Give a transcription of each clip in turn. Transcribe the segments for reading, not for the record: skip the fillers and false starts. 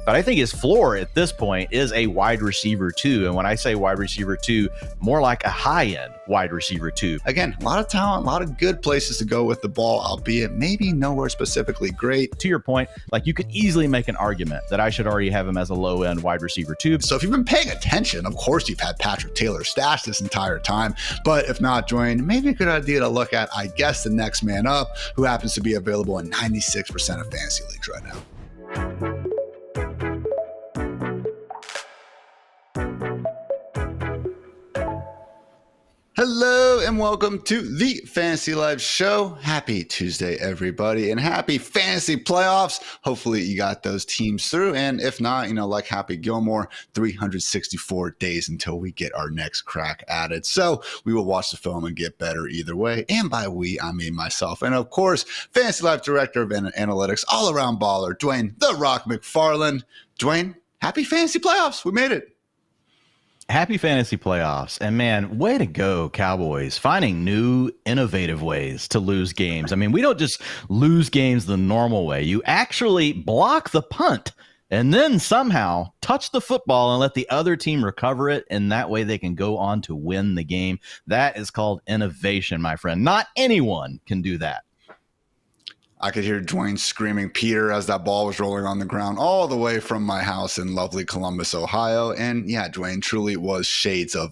but I think his floor at this point is a wide receiver 2. And when I say wide receiver 2, more like a high-end wide receiver 2. Again, a lot of talent, a lot of good places to go with the ball, albeit maybe nowhere specifically great. To your point, like you could easily make an argument that I should already have him as a low-end wide receiver 2. So if you've been paying attention, of course you've had Patrick Taylor stashed this entire time. But if not, Dwain, maybe a good idea to look at, I guess, the next man up, who happens to be available in 96% of fantasy leagues right now. Hello and welcome to the Fantasy Live Show. Happy Tuesday, everybody, and happy fantasy playoffs. Hopefully you got those teams through, and if not, like Happy Gilmore, 364 days until we get our next crack at it. So we will watch the film and get better either way, and by we, I mean myself, and of course, Fantasy Live Director of Analytics, all-around baller, Dwain "The Rock" McFarland. Dwain, happy fantasy playoffs. We made it. Happy fantasy playoffs. And man, way to go, Cowboys, finding new, innovative ways to lose games. I mean, we don't just lose games the normal way. You actually block the punt and then somehow touch the football and let the other team recover it. And that way they can go on to win the game. That is called innovation, my friend. Not anyone can do that. I could hear Dwain screaming Peter as that ball was rolling on the ground all the way from my house in lovely Columbus, Ohio. And yeah, Dwain truly was shades of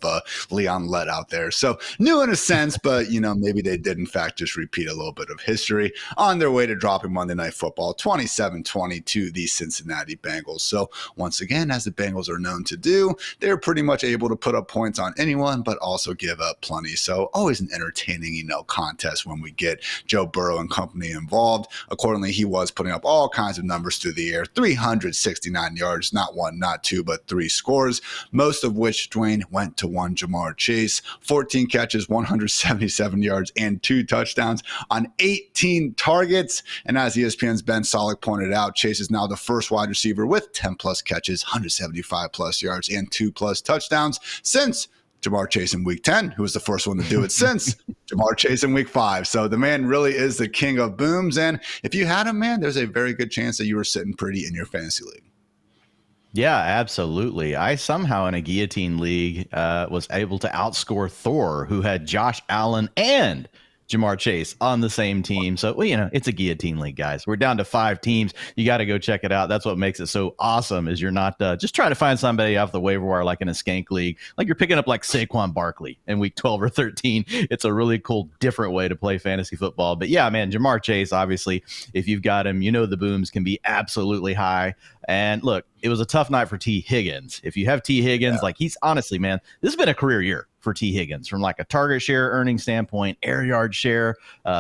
Leon Lett out there. So new in a sense, but maybe they did in fact just repeat a little bit of history on their way to dropping Monday Night Football 27-20 to the Cincinnati Bengals. So once again, as the Bengals are known to do, they're pretty much able to put up points on anyone, but also give up plenty. So always an entertaining, contest when we get Joe Burrow and company involved. Accordingly, he was putting up all kinds of numbers through the air, 369 yards, not one, not two, but 3 scores, most of which, Dwain, went to one Jamar Chase, 14 catches, 177 yards, and 2 touchdowns on 18 targets. And as ESPN's Ben Solak pointed out, Chase is now the first wide receiver with 10-plus catches, 175-plus yards, and 2-plus touchdowns since Jamar Chase in week 10, who was the first one to do it since Jamar Chase in week 5. So the man really is the king of booms. And if you had him, man, there's a very good chance that you were sitting pretty in your fantasy league. Yeah, absolutely. I somehow in a guillotine league was able to outscore Thor, who had Josh Allen and Jamar Chase on the same team. So, it's a guillotine league, guys. We're down to 5 teams. You got to go check it out. That's what makes it so awesome is you're not just trying to find somebody off the waiver wire like in a skank league. Like you're picking up like Saquon Barkley in week 12 or 13. It's a really cool, different way to play fantasy football. But yeah, man, Jamar Chase, obviously, if you've got him, the booms can be absolutely high. And look, it was a tough night for T. Higgins. If you have T. Higgins, he's honestly, man, this has been a career year for T. Higgins from like a target share earning standpoint, air yard share,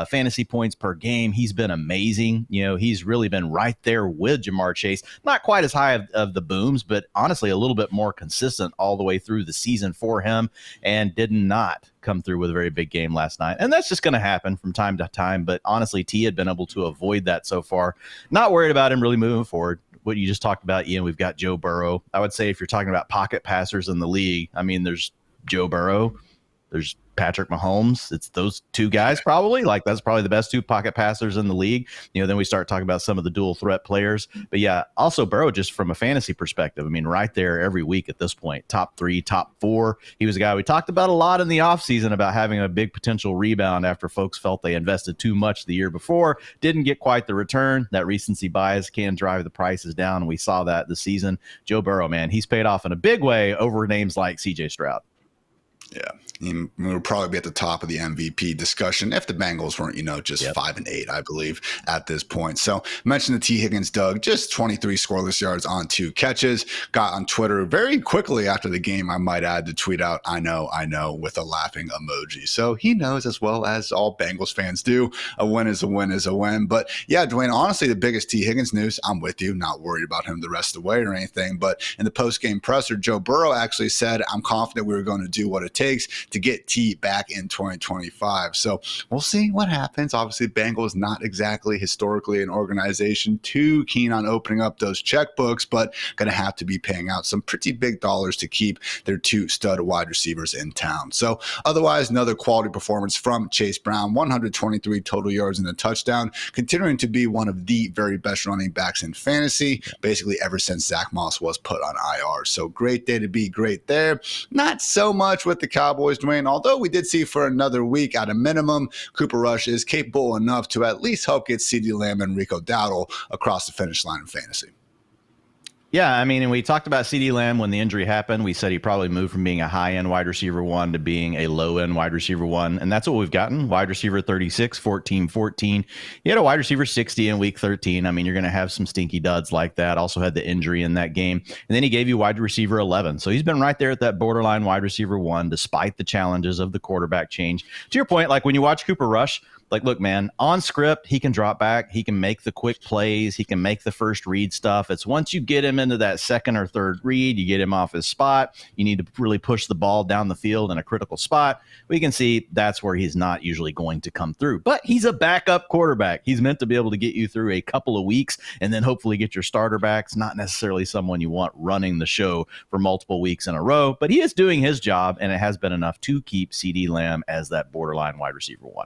fantasy points per game. He's been amazing. He's really been right there with Jamar Chase. Not quite as high of the booms, but honestly a little bit more consistent all the way through the season for him and did not come through with a very big game last night. And that's just going to happen from time to time. But honestly, T had been able to avoid that so far. Not worried about him really moving forward. What you just talked about, Ian, we've got Joe Burrow. I would say if you're talking about pocket passers in the league, I mean, there's Joe Burrow, there's Patrick Mahomes. It's those 2 guys probably. Like that's probably the best 2 pocket passers in the league. Then we start talking about some of the dual threat players. But yeah, also Burrow just from a fantasy perspective. I mean, right there every week at this point, top 3, top 4. He was a guy we talked about a lot in the offseason about having a big potential rebound after folks felt they invested too much the year before. Didn't get quite the return. That recency bias can drive the prices down. And we saw that this season. Joe Burrow, man, he's paid off in a big way over names like CJ Stroud. Yeah, we'll probably be at the top of the MVP discussion if the Bengals weren't, just 5-8, I believe, at this point. So mentioned the T. Higgins, Doug, just 23 scoreless yards on 2 catches. Got on Twitter very quickly after the game, I might add, to tweet out, I know, with a laughing emoji. So he knows, as well as all Bengals fans do, a win is a win is a win. But yeah, Dwain, honestly, the biggest T. Higgins news, I'm with you, not worried about him the rest of the way or anything. But in the post-game presser, Joe Burrow actually said, I'm confident we were going to do what it takes to get T back in 2025. So we'll see what happens. Obviously, Bengals not exactly historically an organization too keen on opening up those checkbooks, but going to have to be paying out some pretty big dollars to keep their two stud wide receivers in town. So otherwise, another quality performance from Chase Brown, 123 total yards and a touchdown, continuing to be one of the very best running backs in fantasy, basically ever since Zach Moss was put on IR. So great day to be great there. Not so much with the Cowboys, Dwayne, although we did see for another week at a minimum, Cooper Rush is capable enough to at least help get CeeDee Lamb and Rico Dowdle across the finish line in fantasy. Yeah, I mean, and we talked about CeeDee Lamb when the injury happened. We said he probably moved from being a high-end wide receiver 1 to being a low-end wide receiver 1, and that's what we've gotten. Wide receiver 36, 14, 14. He had a wide receiver 60 in week 13. I mean, you're going to have some stinky duds like that. Also had the injury in that game. And then he gave you wide receiver 11. So he's been right there at that borderline wide receiver 1, despite the challenges of the quarterback change. To your point, like when you watch Cooper Rush, like, look, man, on script, he can drop back. He can make the quick plays. He can make the first read stuff. It's once you get him into that second or third read, you get him off his spot. You need to really push the ball down the field in a critical spot. We can see that's where he's not usually going to come through. But he's a backup quarterback. He's meant to be able to get you through a couple of weeks and then hopefully get your starter back. It's not necessarily someone you want running the show for multiple weeks in a row. But he is doing his job, and it has been enough to keep CeeDee Lamb as that borderline wide receiver 1.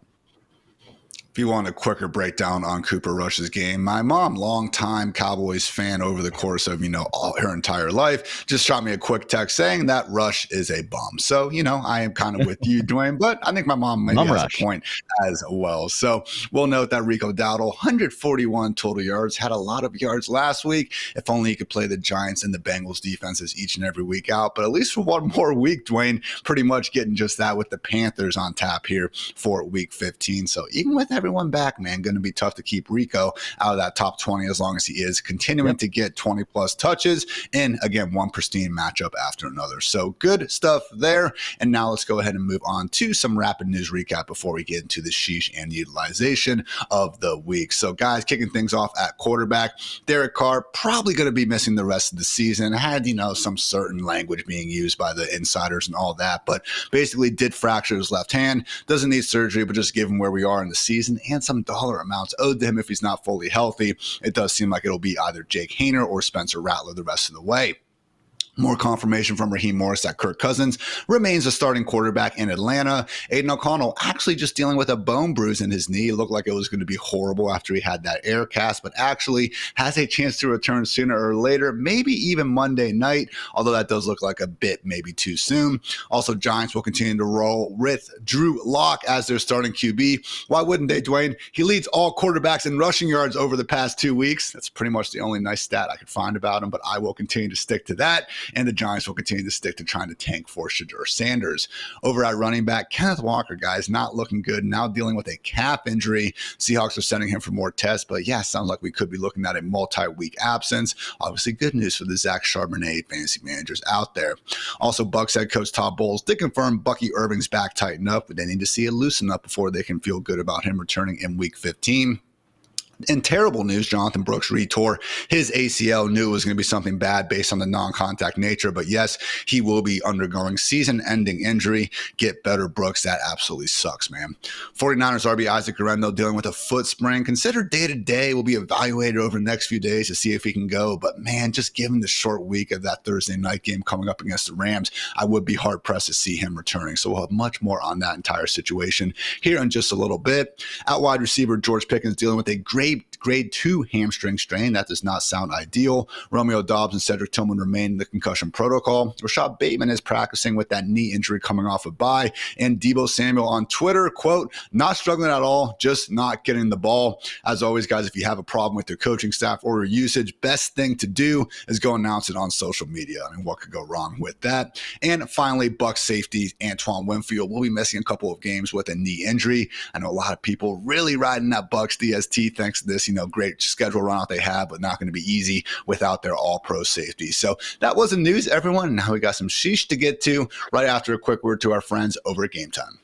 If you want a quicker breakdown on Cooper Rush's game, my mom, longtime Cowboys fan over the course of, all her entire life, just shot me a quick text saying that Rush is a bum. So, I am kind of with you, Dwayne, but I think my mom maybe has a point as well. So we'll note that Rico Dowdle, 141 total yards, had a lot of yards last week. If only he could play the Giants and the Bengals defenses each and every week out. But at least for one more week, Dwayne, pretty much getting just that with the Panthers on tap here for week 15. So even with everyone back, man, going to be tough to keep Rico out of that top 20 as long as he is continuing to get 20 plus touches in, again, one pristine matchup after another. So good stuff there. And now let's go ahead and move on to some rapid news recap before we get into the sheesh and utilization of the week. So guys, kicking things off at quarterback, Derek Carr probably going to be missing the rest of the season. Had, some certain language being used by the insiders and all that, but basically did fracture his left hand, doesn't need surgery, but just given where we are in the season and some dollar amounts owed to him if he's not fully healthy, it does seem like it'll be either Jake Haener or Spencer Rattler the rest of the way. More confirmation from Raheem Morris that Kirk Cousins remains a starting quarterback in Atlanta. Aiden O'Connell actually just dealing with a bone bruise in his knee. It looked like it was going to be horrible after he had that air cast, but actually has a chance to return sooner or later, maybe even Monday night, although that does look like a bit maybe too soon. Also, Giants will continue to roll with Drew Lock as their starting QB. Why wouldn't they, Dwayne? He leads all quarterbacks in rushing yards over the past 2 weeks. That's pretty much the only nice stat I could find about him, but I will continue to stick to that. And the Giants will continue to stick to trying to tank for Shadur Sanders. Over at running back, Kenneth Walker, guys, not looking good. Now dealing with a calf injury. Seahawks are sending him for more tests, but yeah, sounds like we could be looking at a multi-week absence. Obviously, good news for the Zach Charbonnet fantasy managers out there. Also, Bucs head coach Todd Bowles did confirm Bucky Irving's back tighten up, but they need to see it loosen up before they can feel good about him returning in week 15. In terrible news, Jonathan Brooks retore his ACL. Knew it was going to be something bad based on the non-contact nature, but yes, he will be undergoing season-ending injury. Get better, Brooks. That absolutely sucks, man. 49ers RB Isaac Guerrero dealing with a foot sprain. Considered day-to-day. Will be evaluated over the next few days to see if he can go, but man, just given the short week of that Thursday night game coming up against the Rams, I would be hard-pressed to see him returning, so we'll have much more on that entire situation here in just a little bit. Out wide receiver, George Pickens dealing with a grade 2 hamstring strain. That does not sound ideal. Romeo Doubs and Cedric Tillman remain in the concussion protocol. Rashad Bateman is practicing with that knee injury coming off a bye. And Deebo Samuel on Twitter, quote, not struggling at all, just not getting the ball. As always, guys, if you have a problem with your coaching staff or your usage, best thing to do is go announce it on social media. I mean, what could go wrong with that? And finally, Bucs safety Antoine Winfield will be missing a couple of games with a knee injury. I know a lot of people really riding that Bucs DST thanks to this, great schedule run out they have, but not going to be easy without their all-pro safety. So that was the news, everyone. Now we got some sheesh to get to right after a quick word to our friends over at Game Time.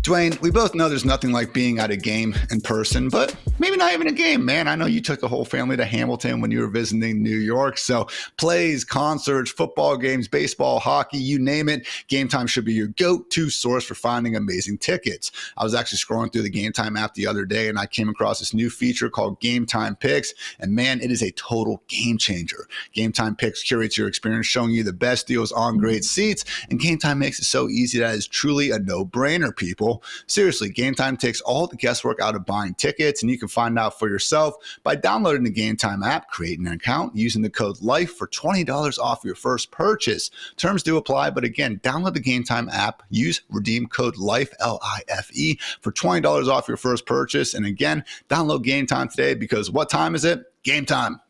Dwayne, we both know there's nothing like being at a game in person, but maybe not even a game, man. I know you took the whole family to Hamilton when you were visiting New York. So plays, concerts, football games, baseball, hockey, you name it, Game Time should be your go-to source for finding amazing tickets. I was actually scrolling through the Game Time app the other day, and I came across this new feature called Game Time Picks, and man, it is a total game changer. Game Time Picks curates your experience, showing you the best deals on great seats, and Game Time makes it so easy that it's truly a no-brainer, people. Seriously, Game Time takes all the guesswork out of buying tickets, and you can find out for yourself by downloading the Game Time app, creating an account, using the code LIFE for $20 off your first purchase. Terms do apply, but again, download the Game Time app, use redeem code LIFE, L-I-F-E, for $20 off your first purchase. And again, download Game Time today, because what time is it? Game time.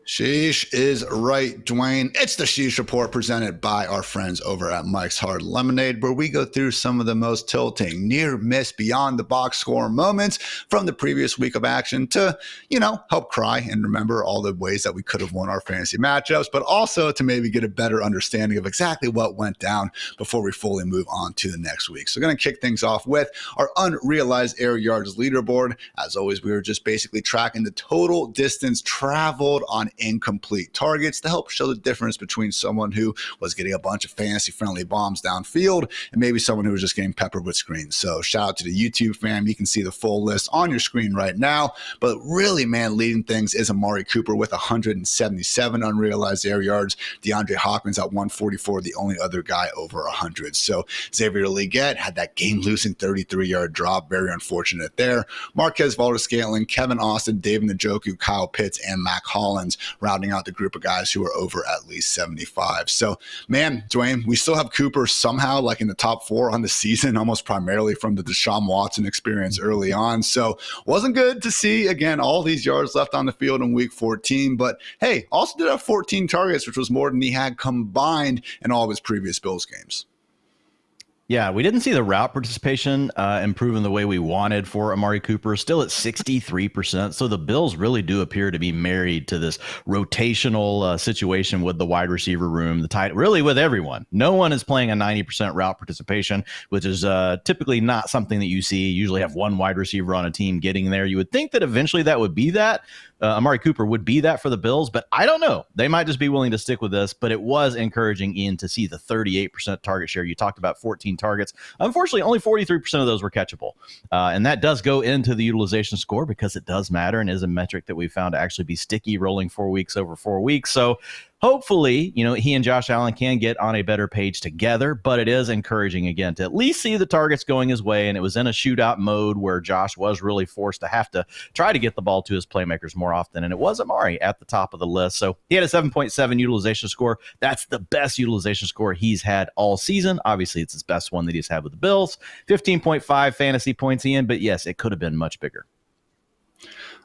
Sheesh is right, Dwayne. It's the Sheesh Report presented by our friends over at Mike's Hard Lemonade, where we go through some of the most tilting, near miss, beyond the box score moments from the previous week of action to, help cry and remember all the ways that we could have won our fantasy matchups, but also to maybe get a better understanding of exactly what went down before we fully move on to the next week. So we're going to kick things off with our unrealized air yards leaderboard. As always, we were just basically tracking the total distance traveled on incomplete targets to help show the difference between someone who was getting a bunch of fantasy-friendly bombs downfield and maybe someone who was just getting peppered with screens. So shout out to the YouTube fam. You can see the full list on your screen right now. But really, man, leading things is Amari Cooper with 177 unrealized air yards. DeAndre Hopkins at 144, the only other guy over 100. So Xavier Legette had that game-losing 33-yard drop. Very unfortunate there. Marquez Valdes-Scantling, Kevin Austin, David Njoku, Kyle Pitts, and Mac Hollins rounding out the group of guys who are over at least 75. So, man, Dwayne, we still have Cooper somehow like in the top 4 on the season, almost primarily from the Deshaun Watson experience early on. So wasn't good to see, again, all these yards left on the field in week 14. But, hey, also did have 14 targets, which was more than he had combined in all of his previous Bills games. Yeah, we didn't see the route participation improve in the way we wanted for Amari Cooper, still at 63%. So the Bills really do appear to be married to this rotational situation with the wide receiver room, the tight, really with everyone. No one is playing a 90% route participation, which is typically not something that you see. You usually have one wide receiver on a team getting there. You would think that eventually that would be that. Amari Cooper would be that for the Bills, but I don't know. They might just be willing to stick with this, but it was encouraging, Ian, to see the 38% target share. You talked about 14 targets. Unfortunately, only 43% of those were catchable. And that does go into the utilization score because it does matter and is a metric that we found to actually be sticky rolling 4 weeks over 4 weeks. So hopefully, he and Josh Allen can get on a better page together, but it is encouraging, again, to at least see the targets going his way. And it was in a shootout mode where Josh was really forced to have to try to get the ball to his playmakers more often. And it was Amari at the top of the list. So he had a 7.7 utilization score. That's the best utilization score he's had all season. Obviously, it's his best one that he's had with the Bills. 15.5 fantasy points, Ian, but yes, it could have been much bigger.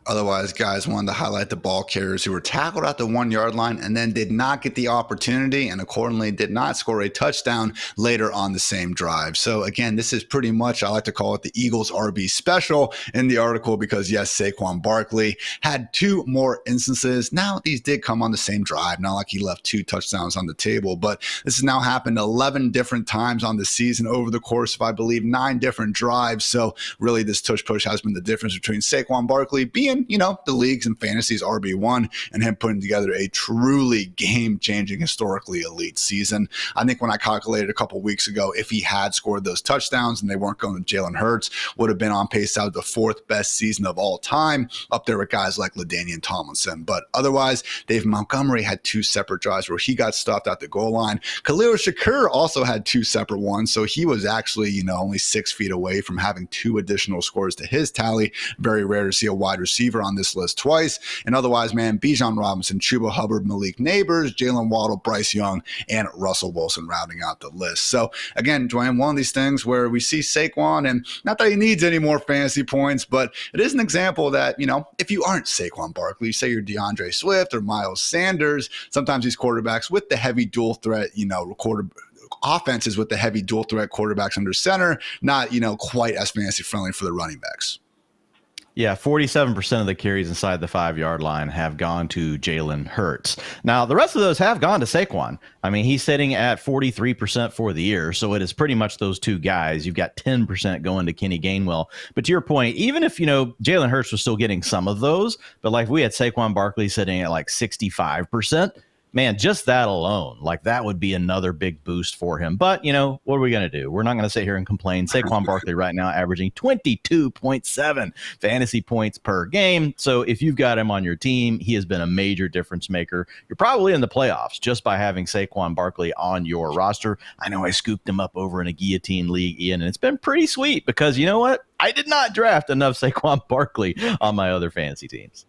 Otherwise, guys wanted to highlight the ball carriers who were tackled at the 1 yard line and then did not get the opportunity and accordingly did not score a touchdown later on the same drive. So again, this is pretty much, I like to call it the Eagles RB special in the article because yes, Saquon Barkley had 2 more instances. Now these did come on the same drive, not like he left 2 touchdowns on the table, but this has now happened 11 different times on the season over the course of, I believe, 9 different drives. So really this tush push has been the difference between Saquon Barkley being the leagues and fantasies RB1 and him putting together a truly game-changing, historically elite season. I think when I calculated a couple weeks ago, if he had scored those touchdowns and they weren't going to Jalen Hurts, would have been on pace to have the 4th best season of all time, up there with guys like LaDainian Tomlinson. But otherwise, Dave Montgomery had 2 separate drives where he got stuffed at the goal line. Khalil Shakur also had 2 separate ones, so he was actually, only 6 feet away from having 2 additional scores to his tally. Very rare to see a wide receiver on this list twice. And otherwise, man, Bijan Robinson, Chuba Hubbard, Malik Neighbors, Jalen Waddle, Bryce Young, and Russell Wilson rounding out the list. So again, Dwayne, one of these things where we see Saquon, and not that he needs any more fantasy points, but it is an example that, if you aren't Saquon Barkley, say you're DeAndre Swift or Miles Sanders, sometimes these quarterbacks with the heavy dual threat, offenses with the heavy dual threat quarterbacks under center, not, quite as fantasy friendly for the running backs. Yeah, 47% of the carries inside the 5-yard line have gone to Jalen Hurts. Now, the rest of those have gone to Saquon. I mean, he's sitting at 43% for the year, so it is pretty much those two guys. You've got 10% going to Kenny Gainwell. But to your point, even if, Jalen Hurts was still getting some of those, but like we had Saquon Barkley sitting at like 65%, man, just that alone, like that would be another big boost for him. But, what are we going to do? We're not going to sit here and complain. Saquon Barkley right now averaging 22.7 fantasy points per game. So if you've got him on your team, he has been a major difference maker. You're probably in the playoffs just by having Saquon Barkley on your roster. I know I scooped him up over in a guillotine league, Ian, and it's been pretty sweet because you know what? I did not draft enough Saquon Barkley on my other fantasy teams.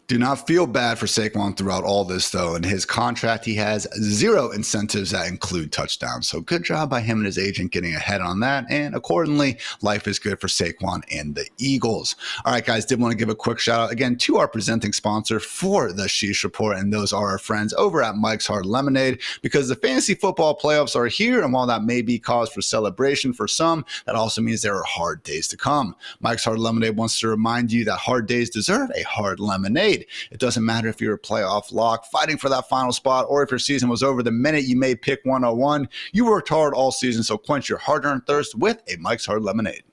Do not feel bad for Saquon throughout all this, though. In his contract, he has 0 incentives that include touchdowns. So good job by him and his agent getting ahead on that. And accordingly, life is good for Saquon and the Eagles. All right, guys, did want to give a quick shout out again to our presenting sponsor for the Sheesh Report. And those are our friends over at Mike's Hard Lemonade, because the fantasy football playoffs are here. And while that may be cause for celebration for some, that also means there are hard days to come. Mike's Hard Lemonade wants to remind you that hard days deserve a hard lemonade. It doesn't matter if you're a playoff lock, fighting for that final spot, or if your season was over the minute you made pick 101. You worked hard all season, so quench your hard-earned thirst with a Mike's Hard Lemonade.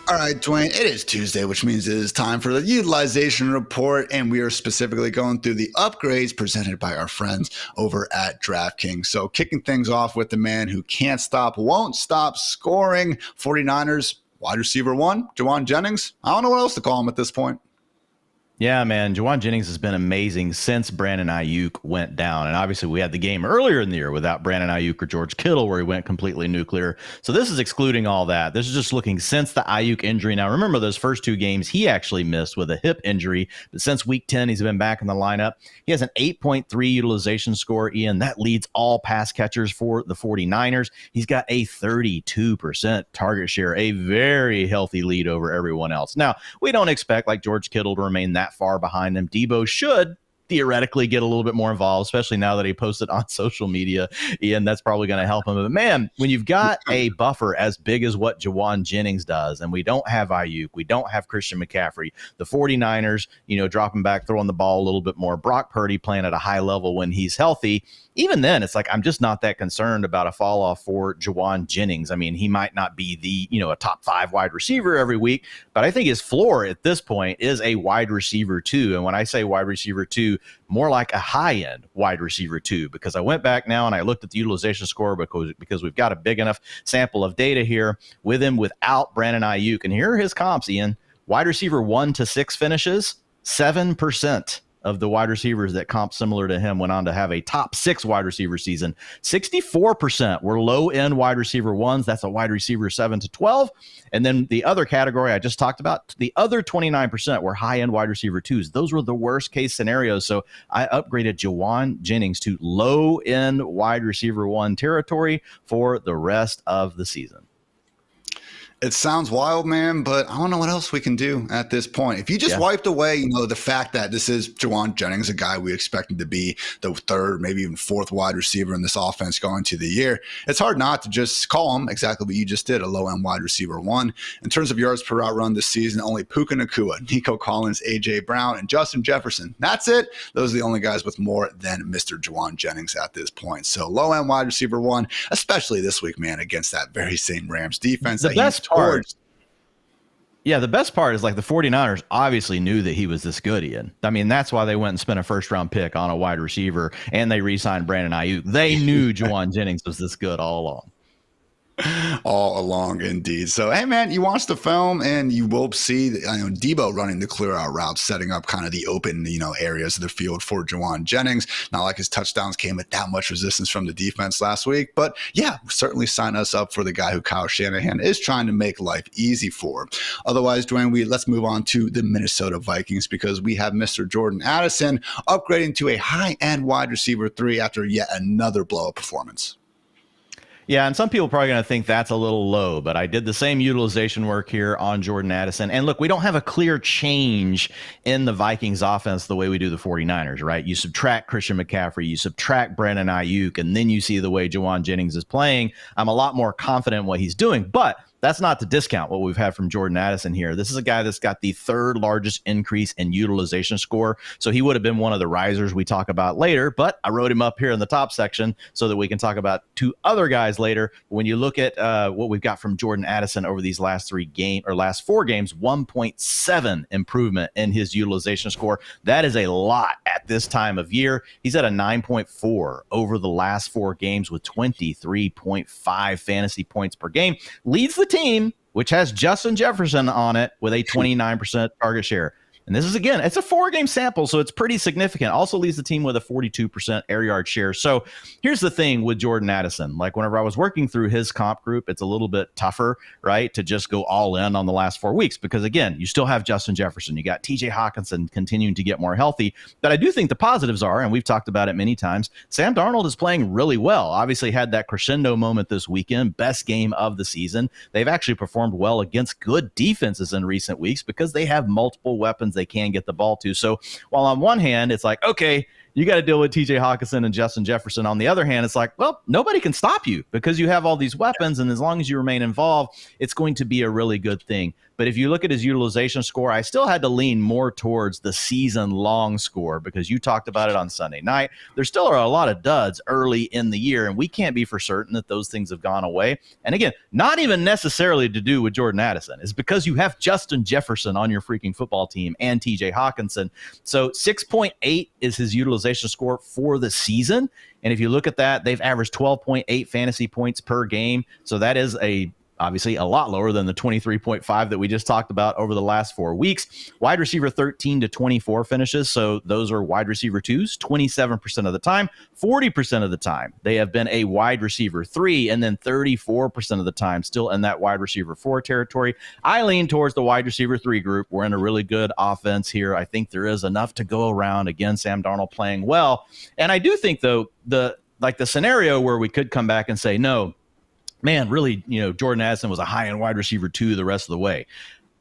All right, Dwayne, it is Tuesday, which means it is time for the Utilization Report, and we are specifically going through the upgrades presented by our friends over at DraftKings. So kicking things off with the man who can't stop, won't stop scoring, 49ers wide receiver 1, Jauan Jennings. I don't know what else to call him at this point. Yeah, man, Jauan Jennings has been amazing since Brandon Ayuk went down. And obviously we had the game earlier in the year without Brandon Ayuk or George Kittle where he went completely nuclear. So this is excluding all that. This is just looking since the Ayuk injury. Now, remember those first 2 games he actually missed with a hip injury. But since week 10, he's been back in the lineup. He has an 8.3 utilization score, Ian. That leads all pass catchers for the 49ers. He's got a 32% target share, a very healthy lead over everyone else. Now, we don't expect like George Kittle to remain that far behind them. Debo should theoretically get a little bit more involved, especially now that he posted on social media. Ian, that's probably going to help him. But man, when you've got a buffer as big as what Jauan Jennings does, and we don't have Ayuk, we don't have Christian McCaffrey, the 49ers, dropping back, throwing the ball a little bit more, Brock Purdy playing at a high level when he's healthy. Even then, it's like I'm just not that concerned about a fall off for Jauan Jennings. I mean, he might not be the, a top 5 wide receiver every week, but I think his floor at this point is a wide receiver 2. And when I say wide receiver 2, more like a high end wide receiver 2, because I went back now and I looked at the utilization score because we've got a big enough sample of data here with him without Brandon Ayuk. And here are his comps, Ian. Wide receiver 1 to 6 finishes, 7% of the wide receivers that comp similar to him went on to have a top 6 wide receiver season. 64% were low end wide receiver 1s. That's a wide receiver 7 to 12. And then the other category I just talked about, the other 29% were high end wide receiver 2s. Those were the worst case scenarios. So I upgraded Jauan Jennings to low end wide receiver 1 territory for the rest of the season. It sounds wild, man, but I don't know what else we can do at this point. If you just wiped away, the fact that this is Jauan Jennings, a guy we expected to be the 3rd, maybe even 4th wide receiver in this offense going to the year, it's hard not to just call him exactly what you just did, a low-end wide receiver 1. In terms of yards per route run this season, only Puka Nacua, Nico Collins, A.J. Brown, and Justin Jefferson. That's it. Those are the only guys with more than Mr. Jauan Jennings at this point. So low-end wide receiver 1, especially this week, man, against that very same Rams defense. The best part is like the 49ers obviously knew that he was this good, Ian. I mean, that's why they went and spent a 1st-round pick on a wide receiver, and they re-signed Brandon Ayuk. They knew Jauan Jennings was this good all along. All along, indeed. So, hey, man, you watch the film and you will see Debo running the clear out routes, setting up kind of the open, areas of the field for Jauan Jennings. Not like his touchdowns came with that much resistance from the defense last week, but yeah, certainly sign us up for the guy who Kyle Shanahan is trying to make life easy for. Otherwise, Dwayne, let's move on to the Minnesota Vikings, because we have Mr. Jordan Addison upgrading to a high-end wide receiver 3 after yet another blow-up performance. Yeah, and some people are probably going to think that's a little low, but I did the same utilization work here on Jordan Addison. And look, we don't have a clear change in the Vikings offense the way we do the 49ers, right? You subtract Christian McCaffrey, you subtract Brandon Ayuk, and then you see the way Jauan Jennings is playing. I'm a lot more confident in what he's doing, but that's not to discount what we've had from Jordan Addison here. This is a guy that's got the third largest increase in utilization score. So he would have been one of the risers we talk about later, but I wrote him up here in the top section so that we can talk about two other guys later. When you look at what we've got from Jordan Addison over these last last 4 games, 1.7 improvement in his utilization score. That is a lot at this time of year. He's at a 9.4 over the last 4 games with 23.5 fantasy points per game. Leads the team, which has Justin Jefferson on it with a 29% target share. And this is, again, it's a 4-game sample, so it's pretty significant. Also leads the team with a 42% air yard share. So here's the thing with Jordan Addison. Like, whenever I was working through his comp group, it's a little bit tougher, right, to just go all in on the last 4 weeks because, again, you still have Justin Jefferson. You got TJ Hawkinson continuing to get more healthy. But I do think the positives are, and we've talked about it many times, Sam Darnold is playing really well. Obviously had that crescendo moment this weekend, best game of the season. They've actually performed well against good defenses in recent weeks because they have multiple weapons they can get the ball to. So while on one hand, it's like, okay, you got to deal with TJ Hawkinson and Justin Jefferson. On the other hand, it's like, well, nobody can stop you because you have all these weapons. And as long as you remain involved, it's going to be a really good thing. But if you look at his utilization score, I still had to lean more towards the season-long score because you talked about it on Sunday night. There still are a lot of duds early in the year, and we can't be for certain that those things have gone away. And again, not even necessarily to do with Jordan Addison. It's because you have Justin Jefferson on your freaking football team and TJ Hawkinson. So 6.8 is his utilization score for the season. And if you look at that, they've averaged 12.8 fantasy points per game. So that is obviously a lot lower than the 23.5 that we just talked about over the last 4 weeks. Wide receiver 13 to 24 finishes. So those are wide receiver 2s, 27% of the time, 40% of the time. They have been a wide receiver 3, and then 34% of the time still in that wide receiver 4 territory. I lean towards the wide receiver 3 group. We're in a really good offense here. I think there is enough to go around. Again, Sam Darnold playing well. And I do think, though, the scenario where we could come back and say, no, man, really, Jordan Addison was a high-end wide receiver 2 the rest of the way,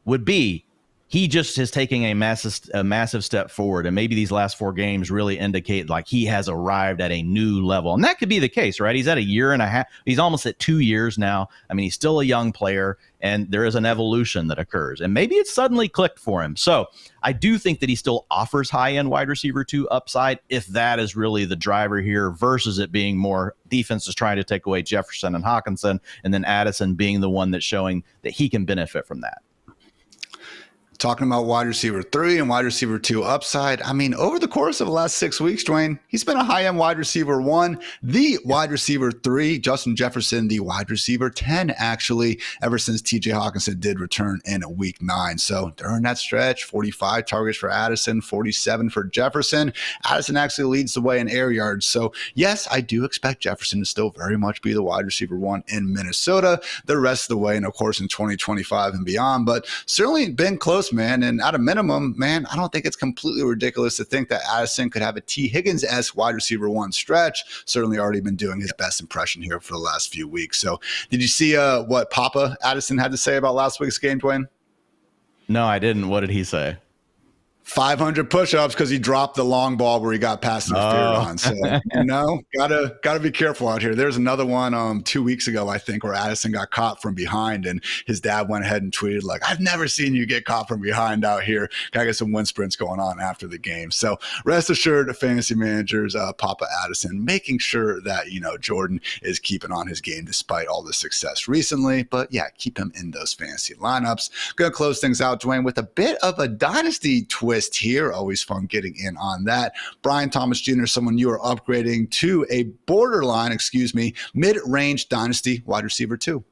would be he just is taking a massive step forward. And maybe these last 4 games really indicate like he has arrived at a new level. And that could be the case, right? He's at a year and a half. He's almost at 2 years now. I mean, he's still a young player, and there is an evolution that occurs. And maybe it's suddenly clicked for him. So I do think that he still offers high-end wide receiver 2 upside if that is really the driver here versus it being more defenses trying to take away Jefferson and Hawkinson, and then Addison being the one that's showing that he can benefit from that. Talking about wide receiver 3 and wide receiver 2 upside. I mean, over the course of the last 6 weeks, Dwayne, he's been a high-end wide receiver 1, the wide receiver 3, Justin Jefferson, the wide receiver 10, actually, ever since TJ Hawkinson did return in week 9. So during that stretch, 45 targets for Addison, 47 for Jefferson. Addison actually leads the way in air yards. So yes, I do expect Jefferson to still very much be the wide receiver 1 in Minnesota the rest of the way, and of course in 2025 and beyond, but certainly been close, man. And at a minimum, man, I don't think it's completely ridiculous to think that Addison could have a T. Higgins-esque wide receiver 1 stretch. Certainly already been doing his best impression here for the last few weeks. So did you see what Papa Addison had to say about last week's game, Dwayne? No, I didn't. What did he say? 500 push-ups because he dropped the long ball where he got pass interference on. So, gotta be careful out here. There's another one 2 weeks ago, I think, where Addison got caught from behind, and his dad went ahead and tweeted like, "I've never seen you get caught from behind out here." Gotta get some wind sprints going on after the game. So rest assured, fantasy managers, Papa Addison, making sure that, Jordan is keeping on his game despite all the success recently. But yeah, keep him in those fantasy lineups. Gonna close things out, Dwayne, with a bit of a dynasty twist here. Always fun getting in on that. Brian Thomas Jr., someone you are upgrading to a borderline, mid-range dynasty wide receiver 2.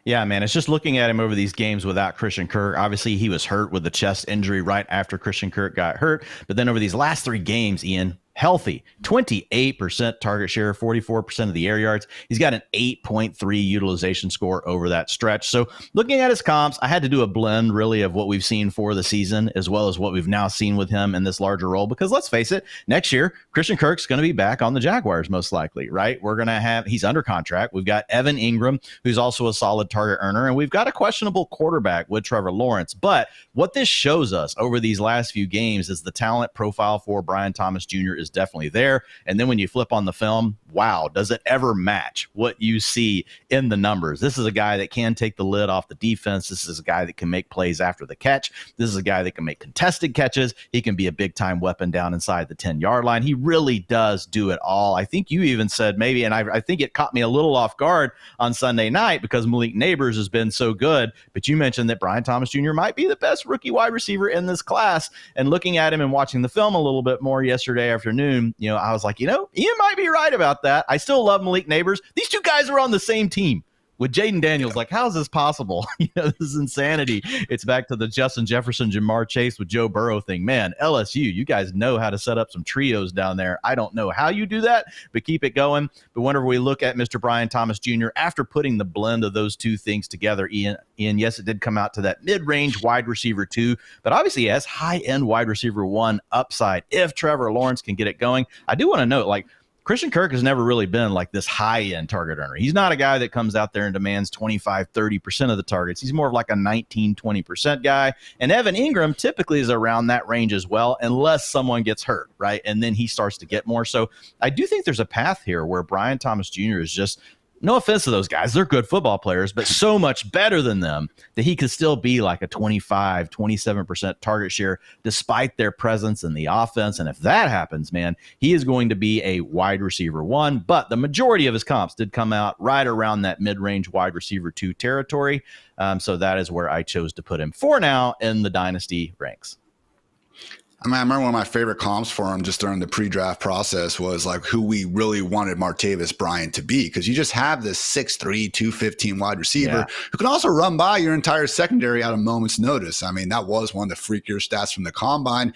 Yeah, man, it's just looking at him over these games without Christian Kirk. Obviously, he was hurt with the chest injury right after Christian Kirk got hurt. But then over these last 3 games, Ian, healthy, 28% target share, 44% of the air yards. He's got an 8.3 utilization score over that stretch. So looking at his comps, I had to do a blend really of what we've seen for the season as well as what we've now seen with him in this larger role, because let's face it, next year, Christian Kirk's going to be back on the Jaguars most likely, right? We're going to have, he's under contract. We've got Evan Ingram, who's also a solid target earner, and we've got a questionable quarterback with Trevor Lawrence. But what this shows us over these last few games is the talent profile for Brian Thomas Jr. is definitely there. And then when you flip on the film, wow, does it ever match what you see in the numbers? This is a guy that can take the lid off the defense. This is a guy that can make plays after the catch. This is a guy that can make contested catches. He can be a big-time weapon down inside the 10-yard line. He really does do it all. I think you even said maybe, and I think it caught me a little off guard on Sunday night because Malik Neighbors has been so good, but you mentioned that Brian Thomas Jr. might be the best rookie wide receiver in this class. And looking at him and watching the film a little bit more yesterday afternoon, I was like, Ian might be right about that. I still love Malik Neighbors. These two guys are on the same team with Jayden Daniels. Like, how is this possible? This is insanity. It's back to the Justin Jefferson, Jamar Chase with Joe Burrow thing. Man, LSU, you guys know how to set up some trios down there. I don't know how you do that, but keep it going. But whenever we look at Mr. Brian Thomas Jr., after putting the blend of those two things together, Ian, yes, it did come out to that mid-range wide receiver 2, but obviously he has high-end wide receiver 1 upside if Trevor Lawrence can get it going. I do want to note, Christian Kirk has never really been like this high-end target earner. He's not a guy that comes out there and demands 25, 30% of the targets. He's more of like a 19, 20% guy. And Evan Ingram typically is around that range as well, unless someone gets hurt, right? And then he starts to get more. So I do think there's a path here where Brian Thomas Jr. is just, no offense to those guys, they're good football players, but so much better than them that he could still be like a 25, 27% target share despite their presence in the offense. And if that happens, man, he is going to be a wide receiver 1, but the majority of his comps did come out right around that mid-range wide receiver 2 territory. So that is where I chose to put him for now in the dynasty ranks. I remember one of my favorite comps for him just during the pre-draft process was like who we really wanted Martavis Bryant to be, because you just have this 6'3", 215 wide receiver who can also run by your entire secondary at a moment's notice. I mean, that was one of the freakier stats from the combine.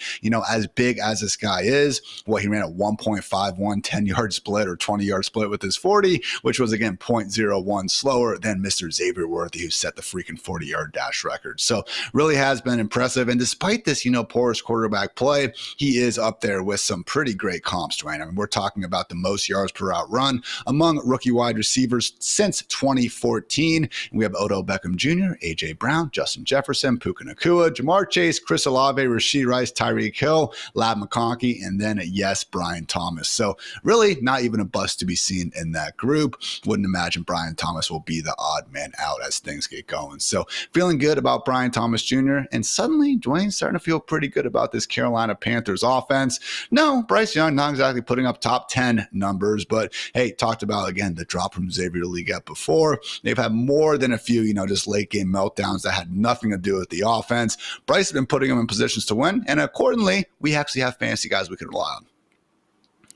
As big as this guy is, he ran at 1.51 10-yard split or 20-yard split with his 40, which was, again, 0.01 slower than Mr. Xavier Worthy, who set the freaking 40-yard dash record. So really has been impressive. And despite this, porous quarterback play, he is up there with some pretty great comps, Dwayne. I mean, we're talking about the most yards per route run among rookie wide receivers since 2014. And we have Odell Beckham Jr., A.J. Brown, Justin Jefferson, Puka Nacua, Jamar Chase, Chris Olave, Rashee Rice, Tyreek Hill, Lab McConkey, and then, yes, Brian Thomas. So really not even a bust to be seen in that group. Wouldn't imagine Brian Thomas will be the odd man out as things get going. So feeling good about Brian Thomas Jr. And suddenly, Dwayne's starting to feel pretty good about this Carolina Panthers offense. No, Bryce Young not exactly putting up top 10 numbers, but hey, talked about, again, the drop from Xavier Leggett before. They've had more than a few, just late game meltdowns that had nothing to do with the offense. Bryce has been putting them in positions to win, and accordingly, we actually have fantasy guys we can rely on.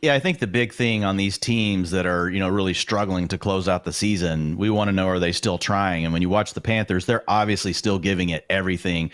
Yeah, I think the big thing on these teams that are, really struggling to close out the season, we want to know, are they still trying? And when you watch the Panthers, they're obviously still giving it everything.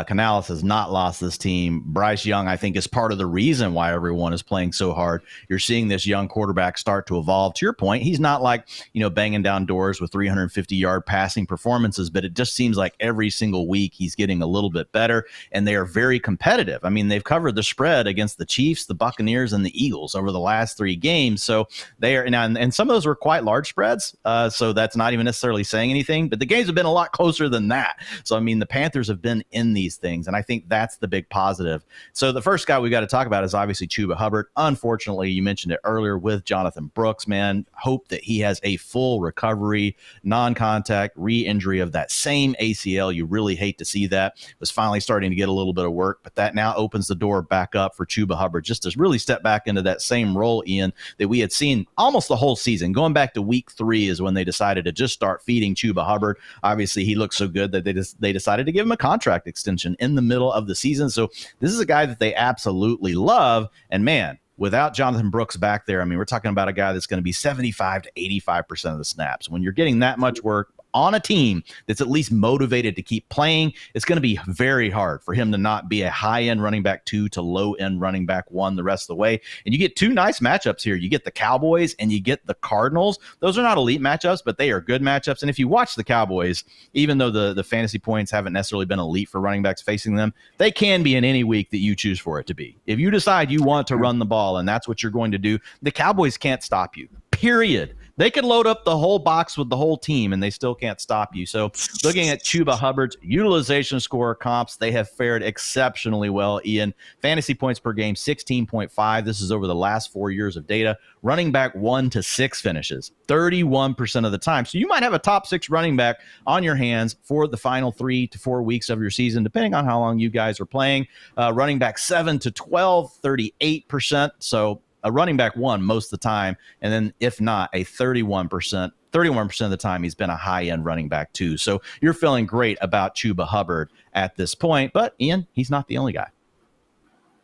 Canales has not lost this team. Bryce Young, I think, is part of the reason why everyone is playing so hard. You're seeing this young quarterback start to evolve. To your point, he's not like, banging down doors with 350-yard passing performances, but it just seems like every single week he's getting a little bit better, and they are very competitive. I mean, they've covered the spread against the Chiefs, the Buccaneers, and the Eagles over the last 3 games. So they are, and some of those were quite large spreads. So that's not even necessarily saying anything, but the games have been a lot closer than that. So, I mean, the Panthers have been in these things, and I think that's the big positive. So the first guy we got to talk about is obviously Chuba Hubbard. Unfortunately, you mentioned it earlier with Jonathan Brooks, man. Hope that he has a full recovery, non-contact re-injury of that same ACL. You really hate to see that. Was finally starting to get a little bit of work, but that now opens the door back up for Chuba Hubbard just to really step back into that same role, Ian, that we had seen almost the whole season. Going back to week 3 is when they decided to just start feeding Chuba Hubbard. Obviously, he looked so good that they decided to give him a contract extension in the middle of the season. So this is a guy that they absolutely love. And man, without Jonathan Brooks back there, I mean, we're talking about a guy that's going to be 75 to 85% of the snaps. When you're getting that much work, on a team that's at least motivated to keep playing, it's going to be very hard for him to not be a high-end running back 2 to low-end running back 1 the rest of the way. And you get two nice matchups here. You get the Cowboys and you get the Cardinals. Those are not elite matchups, but they are good matchups. And if you watch the Cowboys, even though the fantasy points haven't necessarily been elite for running backs facing them, they can be in any week that you choose for it to be. If you decide you want to run the ball and that's what you're going to do, the Cowboys can't stop you, period. They could load up the whole box with the whole team and they still can't stop you. So looking at Chuba Hubbard's utilization score comps, they have fared exceptionally well. Ian, fantasy points per game, 16.5. This is over the last 4 years of data. Running back 1 to 6 finishes, 31% of the time. So you might have a top 6 running back on your hands for the final 3 to 4 weeks of your season, depending on how long you guys are playing. Running back 7 to 12, 38%. So a running back 1 most of the time, and then if not, a 31% of the time he's been a high-end running back 2. So you're feeling great about Chuba Hubbard at this point. But Ian, he's not the only guy.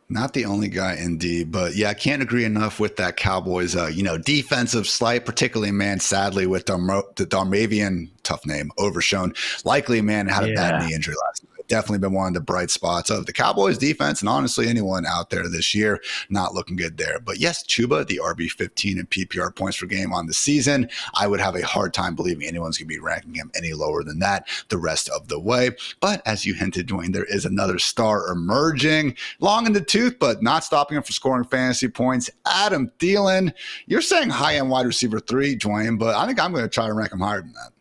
Not the only guy, indeed. But yeah, I can't agree enough with that Cowboys, defensive slight, particularly, man, sadly, with the Darmavian, tough name, Overshown. Likely, man, had a bad knee injury last night. Definitely been one of the bright spots of the Cowboys defense, and honestly, anyone out there this year not looking good there. But yes, Chuba, the RB15 and PPR points per game on the season, I would have a hard time believing anyone's going to be ranking him any lower than that the rest of the way. But as you hinted, Dwayne, there is another star emerging, long in the tooth, but not stopping him from scoring fantasy points. Adam Thielen, you're saying high-end wide receiver 3, Dwayne, but I think I'm going to try to rank him higher than that.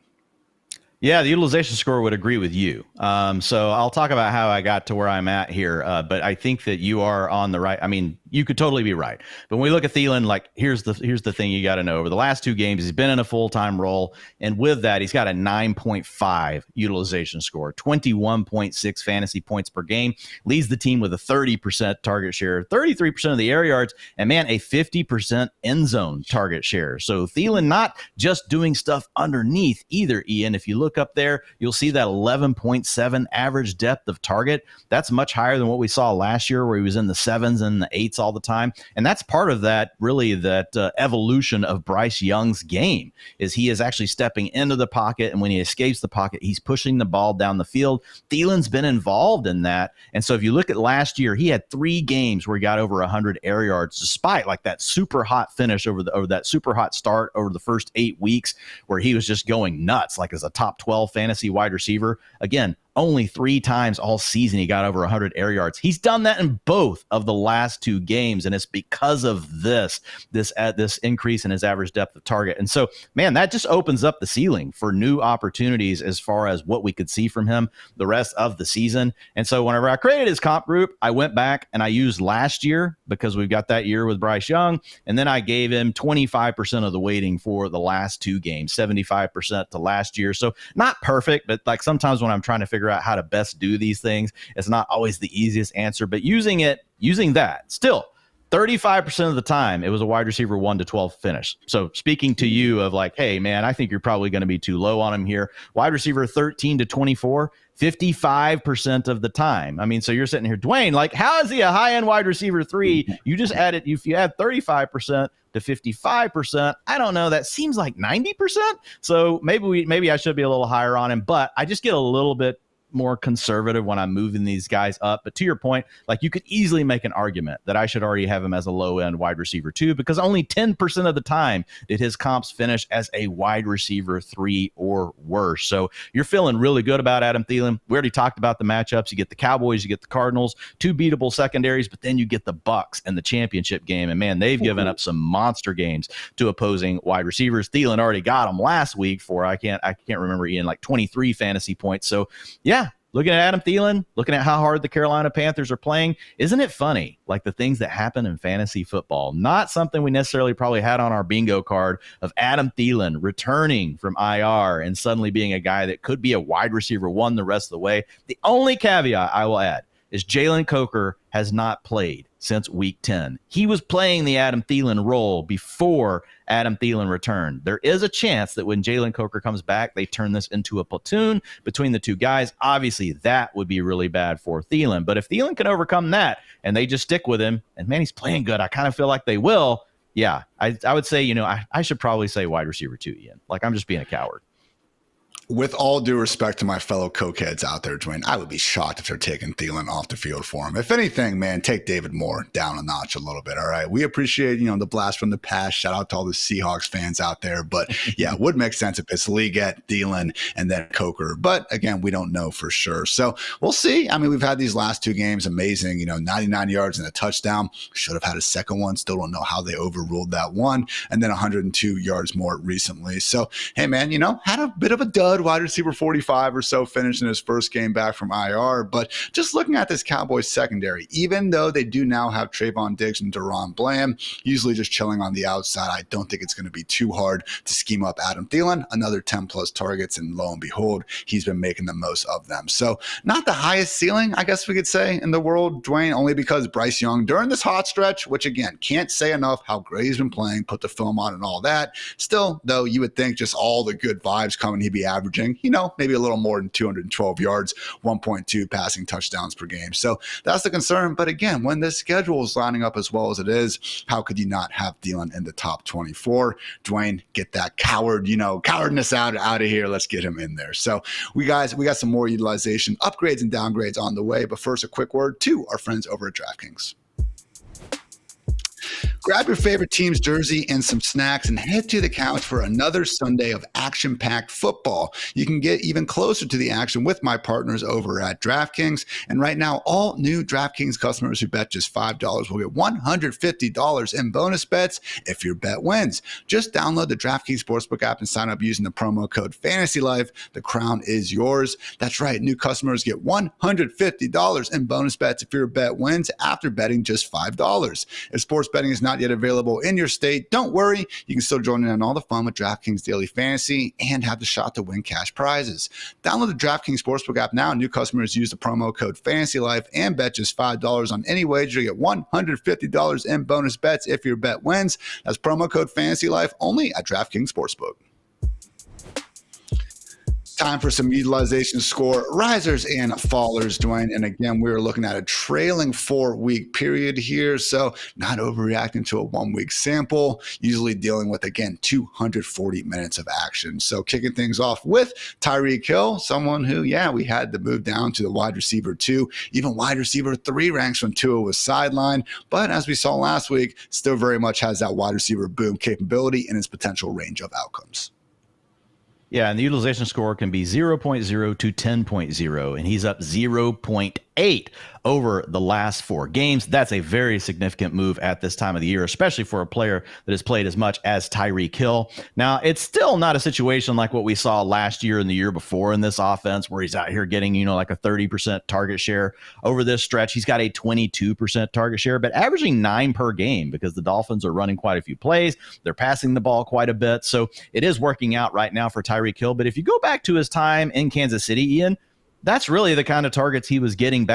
Yeah, the utilization score would agree with you. So I'll talk about how I got to where I'm at here. But I think that you are on the right. I mean, you could totally be right. But when we look at Thielen, like here's the thing you got to know. Over the last 2 games, he's been in a full-time role. And with that, he's got a 9.5 utilization score, 21.6 fantasy points per game, leads the team with a 30% target share, 33% of the air yards, and man, a 50% end zone target share. So Thielen not just doing stuff underneath either, Ian. If you look up there, you'll see that 11.7 average depth of target. That's much higher than what we saw last year, where he was in the 7s and the 8s all the time. And that's part of that, really, that evolution of Bryce Young's game, is he is actually stepping into the pocket, and when he escapes the pocket, he's pushing the ball down the field. Thielen's been involved in that. And so if you look at last year, he had 3 games where he got over 100 air yards, despite like that super hot finish over that super hot start over the first 8 weeks, where he was just going nuts, like as a top 12 fantasy wide receiver. Again, only 3 times all season he got over 100 air yards. He's done that in both of the last 2 games, and it's because of this increase in his average depth of target. And so, man, that just opens up the ceiling for new opportunities as far as what we could see from him the rest of the season. And so whenever I created his comp group, I went back and I used last year, because we've got that year with Bryce Young, and then I gave him 25% of the weighting for the last 2 games, 75% to last year. So not perfect, but like sometimes when I'm trying to figure out how to best do these things, it's not always the easiest answer, but using that still 35% of the time it was a wide receiver 1 to 12 finish. So speaking to you of like, hey man, I think you're probably going to be too low on him here. Wide receiver 13 to 24, 55% of the time. I mean, so you're sitting here, Dwayne, like, how is he a high-end wide receiver 3? You just added, if you add 35% to 55%, I don't know, that seems like 90%. So maybe I should be a little higher on him, but I just get a little bit more conservative when I'm moving these guys up. But to your point, like, you could easily make an argument that I should already have him as a low end wide receiver 2, because only 10% of the time did his comps finish as a wide receiver 3 or worse. So you're feeling really good about Adam Thielen. We already talked about the matchups. You get the Cowboys, you get the Cardinals, 2 beatable secondaries, but then you get the Bucs and the championship game. And man, they've given up some monster games to opposing wide receivers. Thielen already got them last week for, I can't remember, Ian, like 23 fantasy points. So yeah, looking at Adam Thielen, looking at how hard the Carolina Panthers are playing, isn't it funny? Like the things that happen in fantasy football, not something we necessarily probably had on our bingo card of Adam Thielen returning from IR and suddenly being a guy that could be a wide receiver 1 the rest of the way. The only caveat I will add is Jalen Coker has not played since week 10. He was playing the Adam Thielen role before Adam Thielen returned. There is a chance that when Jalen Coker comes back, they turn this into a platoon between the 2 guys. Obviously, that would be really bad for Thielen. But if Thielen can overcome that and they just stick with him, and man, he's playing good, I kind of feel like they will. Yeah, I would say, I should probably say wide receiver 2, Ian. Like, I'm just being a coward. With all due respect to my fellow cokeheads out there, Dwayne, I would be shocked if they're taking Thielen off the field for him. If anything, man, take David Moore down a notch a little bit. All right. We appreciate, the blast from the past. Shout out to all the Seahawks fans out there. But yeah, it would make sense if it's Leggett, Thielen, and then Coker. But again, we don't know for sure. So we'll see. I mean, we've had these last two games amazing, 99 yards and a touchdown. Should have had a second one. Still don't know how they overruled that one. And then 102 yards more recently. So, hey, man, had a bit of a dud. Wide receiver 45 or so finished in his first game back from IR. But just looking at this Cowboys secondary, even though they do now have Trayvon Diggs and Deron Bland, usually just chilling on the outside, I don't think it's going to be too hard to scheme up Adam Thielen, another 10 plus targets, and lo and behold, he's been making the most of them. So not the highest ceiling, I guess we could say, in the world, Dwayne, only because Bryce Young during this hot stretch, which again, can't say enough how great he's been playing, put the film on and all that. Still, though, you would think just all the good vibes coming, he'd be averaging, maybe a little more than 212 yards, 1.2 passing touchdowns per game. So that's the concern. But again, when this schedule is lining up as well as it is, how could you not have Thielen in the top 24? Dwayne, get that cowardness out of here. Let's get him in there. So we got some more utilization upgrades and downgrades on the way. But first, a quick word to our friends over at DraftKings. Grab your favorite team's jersey and some snacks and head to the couch for another Sunday of action-packed football. You can get even closer to the action with my partners over at DraftKings. And right now, all new DraftKings customers who bet just $5 will get $150 in bonus bets if your bet wins. Just download the DraftKings Sportsbook app and sign up using the promo code FANTASYLIFE. The crown is yours. That's right. New customers get $150 in bonus bets if your bet wins after betting just $5. If sports betting is not yet available in your state, don't worry. You can still join in on all the fun with DraftKings Daily Fantasy and have the shot to win cash prizes. Download the DraftKings Sportsbook app now. New customers use the promo code FANTASYLIFE and bet just $5 on any wager. You get $150 in bonus bets if your bet wins. That's promo code FANTASYLIFE only at DraftKings Sportsbook. Time for some utilization score risers and fallers, Dwayne. And again, we're looking at a trailing 4-week period here. So not overreacting to a 1-week sample, usually dealing with, again, 240 minutes of action. So kicking things off with Tyreek Hill, someone who, we had to move down to the wide receiver 2, even wide receiver 3 ranks when Tua was sidelined. But as we saw last week, still very much has that wide receiver boom capability in his potential range of outcomes. Yeah, and the utilization score can be 0.0 to 10.0, and he's up 0.8 over the last 4 games. That's a very significant move at this time of the year, especially for a player that has played as much as Tyreek Hill. Now, it's still not a situation like what we saw last year and the year before in this offense, where he's out here getting, like a 30% target share over this stretch. He's got a 22% target share, but averaging 9 per game because the Dolphins are running quite a few plays. They're passing the ball quite a bit. So it is working out right now for Tyreek Hill. But if you go back to his time in Kansas City, Ian, that's really the kind of targets he was getting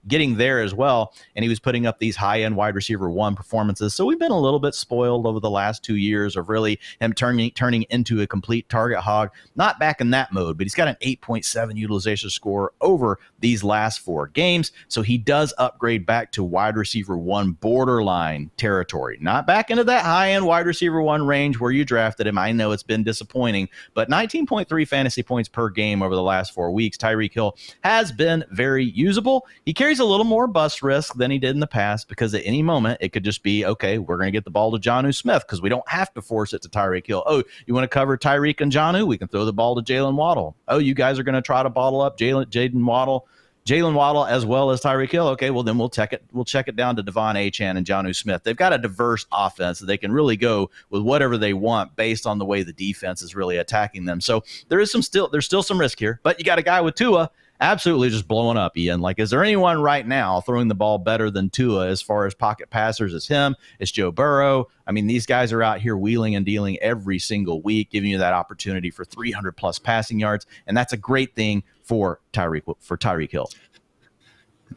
getting there as well. And he was putting up these high-end wide receiver 1 performances. So we've been a little bit spoiled over the last 2 years of really him turning into a complete target hog. Not back in that mode, but he's got an 8.7 utilization score over these last 4 games. So he does upgrade back to wide receiver 1 borderline territory. Not back into that high-end wide receiver 1 range where you drafted him. I know it's been disappointing, but 19.3 fantasy points per game over the last 4 weeks. Tyreek Hill has been very usable. He carries a little more bust risk than he did in the past because at any moment it could just be, okay, we're going to get the ball to Jonnu Smith because we don't have to force it to Tyreek Hill. Oh, you want to cover Tyreek and Jonnu? We can throw the ball to Jalen Waddle. Oh, you guys are going to try to bottle up Jalen Waddle as well as Tyreek Hill. Okay, well then we'll check it down to Devon Achane and Jonnu Smith. They've got a diverse offense that they can really go with whatever they want based on the way the defense is really attacking them. So there's still some risk here, but you got a guy with Tua absolutely just blowing up, Ian. Like, is there anyone right now throwing the ball better than Tua as far as pocket passers as him? It's Joe Burrow. I mean, these guys are out here wheeling and dealing every single week, giving you that opportunity for 300 plus passing yards. And that's a great thing for Tyreek Hill.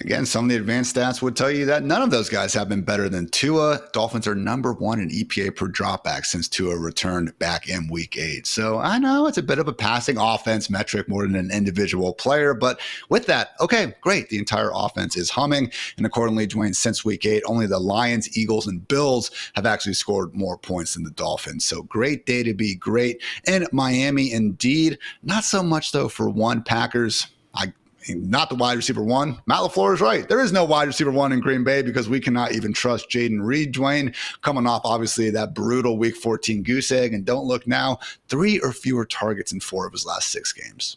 Again, some of the advanced stats would tell you that none of those guys have been better than Tua. Dolphins are number 1 in EPA per dropback since Tua returned back in week 8. So I know it's a bit of a passing offense metric more than an individual player. But with that, okay, great. The entire offense is humming. And accordingly, Dwayne, since week 8, only the Lions, Eagles, and Bills have actually scored more points than the Dolphins. So great day to be great. And Miami, indeed. Not so much, though, for one Packers. Not the wide receiver 1. Matt LaFleur is right. There is no wide receiver 1 in Green Bay because we cannot even trust Jayden Reed, Dwayne, coming off obviously that brutal week 14 goose egg. And don't look now, 3 or fewer targets in 4 of his last 6 games.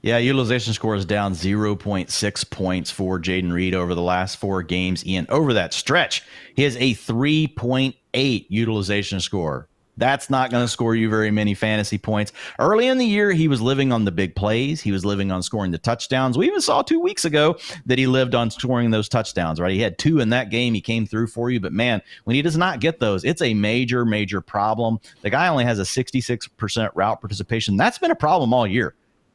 Yeah, utilization score is down 0.6 points for Jayden Reed over the last 4 games. Ian, over that stretch, he has a 3.8 utilization score. That's not going to score you very many fantasy points. Early in the year, he was living on the big plays. He was living on scoring the touchdowns. We even saw 2 weeks ago that he lived on scoring those touchdowns, right? He had 2 in that game. He came through for you. But, man, when he does not get those, it's a major, major problem. The guy only has a 66% route participation. That's been a problem all year.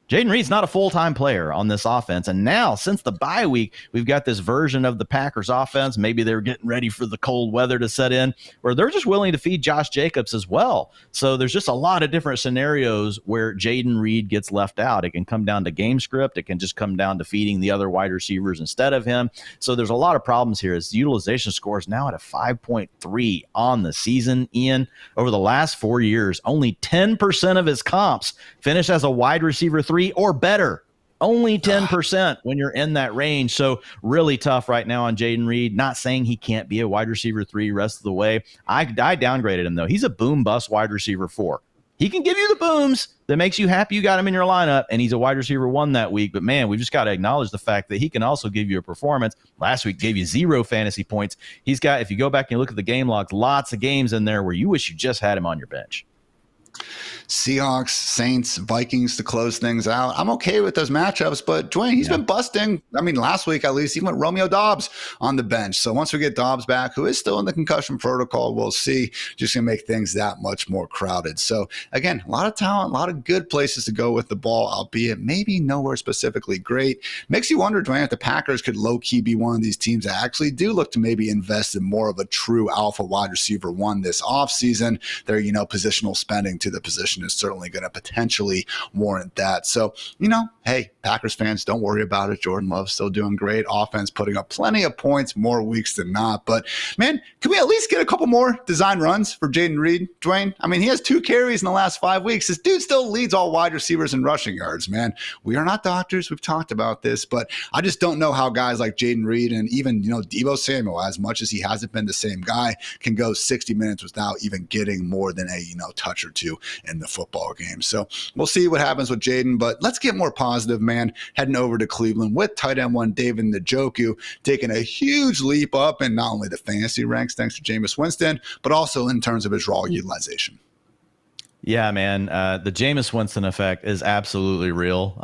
Jayden Reed's not a full-time player on this offense. And now, since the bye week, we've got this version of the Packers offense. Maybe they're getting ready for the cold weather to set in, where they're just willing to feed Josh Jacobs as well. So there's just a lot of different scenarios where Jayden Reed gets left out. It can come down to game script. It can just come down to feeding the other wide receivers instead of him. So there's a lot of problems here. His utilization score is now at a 5.3 on the season, Ian. Over the last 4 years, only 10% of his comps finish as a wide receiver 3 or better. Only 10% when you're in that range. So really tough right now on Jayden Reed. Not saying he can't be a wide receiver 3 rest of the way. I downgraded him, though. He's a boom bust wide receiver 4. He can give you the booms that makes you happy you got him in your lineup, and he's a wide receiver 1 that week. But, man, we've just got to acknowledge the fact that he can also give you a performance. Last week gave you 0 fantasy points. He's got, if you go back and look at the game logs, lots of games in there where you wish you just had him on your bench. Seahawks, Saints, Vikings to close things out. I'm okay with those matchups, but Dwayne, he's been busting. I mean, last week at least, he went Romeo Doubs on the bench. So once we get Doubs back, who is still in the concussion protocol, we'll see. Just going to make things that much more crowded. So again, a lot of talent, a lot of good places to go with the ball, albeit maybe nowhere specifically great. Makes you wonder, Dwayne, if the Packers could low-key be one of these teams that actually do look to maybe invest in more of a true alpha wide receiver 1 this offseason. Their, positional spending to the position is certainly going to potentially warrant that. So, hey, Packers fans, don't worry about it. Jordan Love's still doing great. Offense putting up plenty of points more weeks than not. But, man, can we at least get a couple more design runs for Jayden Reed, Dwayne? I mean, he has 2 carries in the last 5 weeks. This dude still leads all wide receivers in rushing yards, man. We are not doctors. We've talked about this. But I just don't know how guys like Jayden Reed and even, Deebo Samuel, as much as he hasn't been the same guy, can go 60 minutes without even getting more than a, touch or 2 in the football game. So we'll see what happens with Jayden, but let's get more positive, man. Heading over to Cleveland with tight end 1 David Njoku taking a huge leap up in not only the fantasy ranks thanks to Jameis Winston, but also in terms of his raw utilization. Yeah, man. The Jameis Winston effect is absolutely real.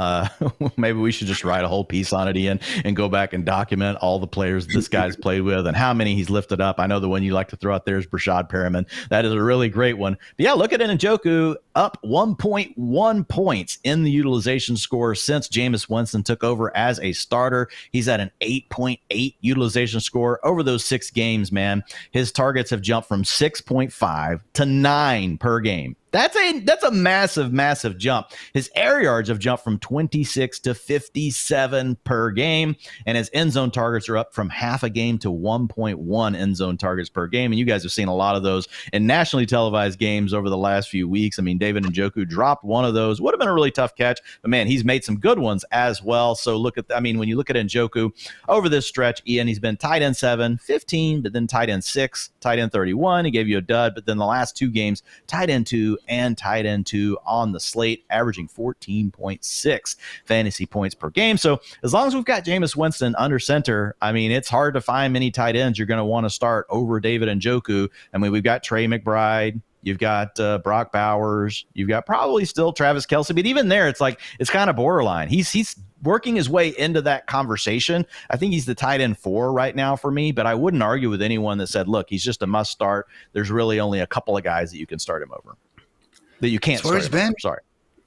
Maybe we should just write a whole piece on it, Ian, and go back and document all the players this guy's played with and how many he's lifted up. I know the one you like to throw out there is Brashad Perriman. That is a really great one. But yeah, look at Njoku, up 1.1 points in the utilization score since Jameis Winston took over as a starter. He's at an 8.8 utilization score over those 6 games, man. His targets have jumped from 6.5 to 9 per game. That's a massive, massive jump. His air yards have jumped from 26 to 57 per game, and his end zone targets are up from half a game to 1.1 end zone targets per game. And you guys have seen a lot of those in nationally televised games over the last few weeks. I mean, David Njoku dropped one of those. Would have been a really tough catch, but man, he's made some good ones as well. So when you look at Njoku over this stretch, Ian, he's been tight end 7, 15, but then tight end 6, tight end 31. He gave you a dud, but then the last 2 games, tight end 2 and tight end 2 on the slate, averaging 14.6 fantasy points per game. So as long as we've got Jameis Winston under center, I mean, it's hard to find many tight ends you're going to want to start over David Njoku. I mean, we've got Trey McBride. You've got Brock Bowers. You've got probably still Travis Kelce. But even there, it's kind of borderline. He's working his way into that conversation. I think he's the tight end 4 right now for me, but I wouldn't argue with anyone that said, look, he's just a must start. There's really only a couple of guys that you can start him over. That you can't start him over. Sorry.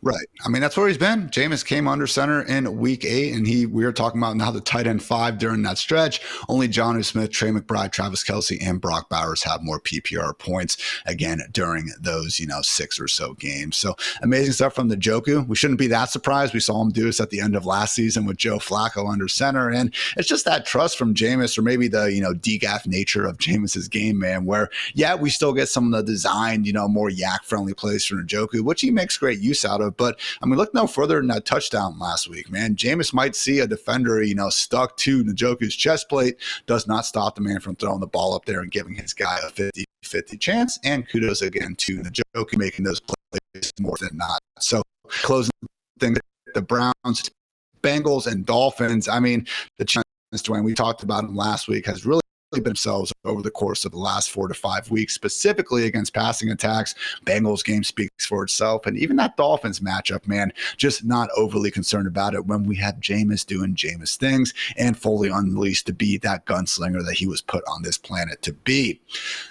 Right. I mean, that's where he's been. Jameis came under center in week 8, and we were talking about now the tight end 5 during that stretch. Only Jonnu Smith, Trey McBride, Travis Kelce, and Brock Bowers have more PPR points again during those, 6 or so games. So amazing stuff from the Njoku. We shouldn't be that surprised. We saw him do this at the end of last season with Joe Flacco under center. And it's just that trust from Jameis, or maybe the, DGAF nature of Jameis's game, man, where, yeah, we still get some of the designed, more yak-friendly plays from Njoku, which he makes great use out of. But I mean, look no further than that touchdown last week, man. Jameis might see a defender, stuck to Njoku's chest plate, does not stop the man from throwing the ball up there and giving his guy a 50-50 chance. And kudos again to Njoku making those plays more than not. So closing things, the Browns, Bengals, and Dolphins. I mean, the chance, Dwayne, we talked about him last week, has really been themselves over the course of the last 4 to 5 weeks, specifically against passing attacks. Bengals game speaks for itself. And even that Dolphins matchup, man, just not overly concerned about it when we have Jameis doing Jameis things and fully unleashed to be that gunslinger that he was put on this planet to be.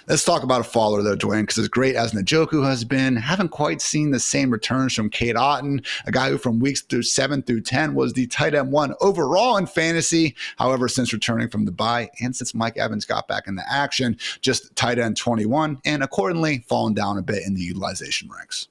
Let's talk about a faller, though, Dwayne, because as great as Njoku has been, haven't quite seen the same returns from Cade Otton, a guy who from weeks 7 through 10 was the tight end 1 overall in fantasy. However, since returning from the bye and since Mike Evans got back in the action, just tight end 21, and accordingly fallen down a bit in the utilization ranks.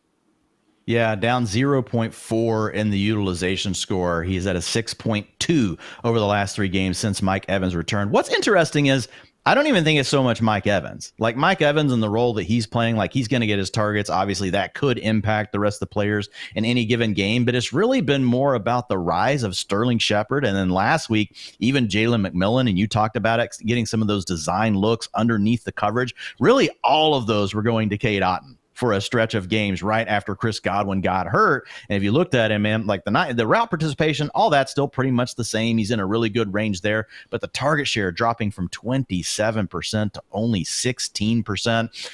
Yeah, down 0.4 in the utilization score. He's at a 6.2 over the last 3 games since Mike Evans returned. What's interesting is I don't even think it's so much Mike Evans. Like Mike Evans and the role that he's playing, like he's going to get his targets. Obviously, that could impact the rest of the players in any given game, but it's really been more about the rise of Sterling Shepard. And then last week, even Jalen McMillan, and you talked about it, getting some of those design looks underneath the coverage. Really, all of those were going to Cade Otton for a stretch of games right after Chris Godwin got hurt. And if you looked at him, man, like the route participation, all that's still pretty much the same. He's in a really good range there, but the target share dropping from 27% to only 16%.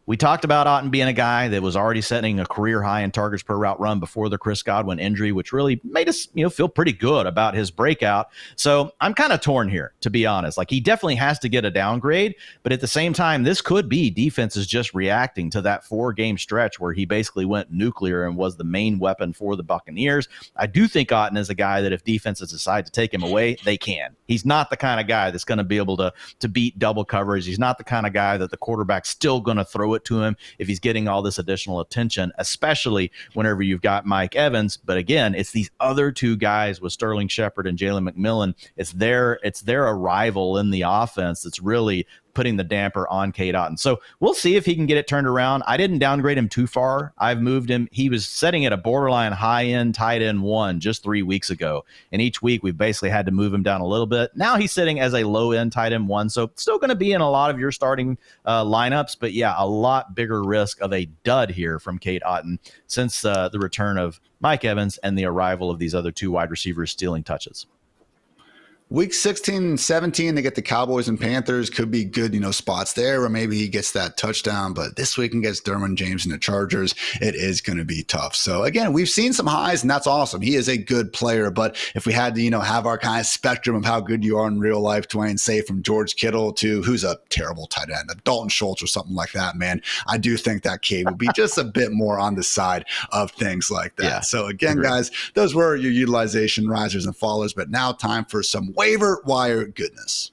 We talked about Otton being a guy that was already setting a career high in targets per route run before the Chris Godwin injury, which really made us, feel pretty good about his breakout. So I'm kind of torn here, to be honest. Like he definitely has to get a downgrade, but at the same time, this could be defenses just reacting to that 4-game stretch where he basically went nuclear and was the main weapon for the Buccaneers. I do think Otton is a guy that if defenses decide to take him away, they can. He's not the kind of guy that's going to be able to beat double coverage. He's not the kind of guy that the quarterback's still going to throw it to him if he's getting all this additional attention, especially whenever you've got Mike Evans. But again, it's these other 2 guys with Sterling Shepard and Jalen McMillan. It's their arrival in the offense that's really putting the damper on Cade Otton. So we'll see if he can get it turned around. I didn't downgrade him too far. I've moved him. He was setting at a borderline high-end tight end 1 just 3 weeks ago. And each week we've basically had to move him down a little bit. Now he's sitting as a low-end tight end 1. So still going to be in a lot of your starting lineups. But yeah, a lot bigger risk of a dud here from Cade Otton since the return of Mike Evans and the arrival of these other 2 wide receivers stealing touches. Week 16 and 17, they get the Cowboys and Panthers. Could be good, spots there where maybe he gets that touchdown. But this week against Derwin James and the Chargers, it is going to be tough. So, again, we've seen some highs, and that's awesome. He is a good player. But if we had to, have our kind of spectrum of how good you are in real life, Dwayne, say from George Kittle to who's a terrible tight end, a Dalton Schultz or something like that, man, I do think that Cade would be just a bit more on the side of things like that. Yeah, so, again, guys, those were your utilization risers and fallers. But now time for some waiver wire goodness.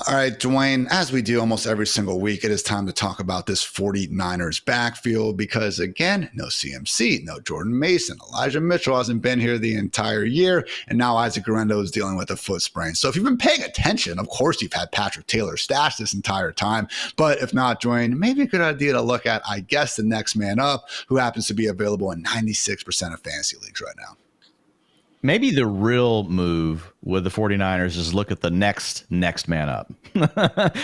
All right, Dwayne, as we do almost every single week, it is time to talk about this 49ers backfield because, again, no CMC, no Jordan Mason. Elijah Mitchell hasn't been here the entire year, and now Isaac Guerendo is dealing with a foot sprain. So if you've been paying attention, of course you've had Patrick Taylor stashed this entire time. But if not, Dwayne, maybe a good idea to look at, I guess, the next man up, who happens to be available in 96% of fantasy leagues right now. Maybe the real move with the 49ers is look at the next man up.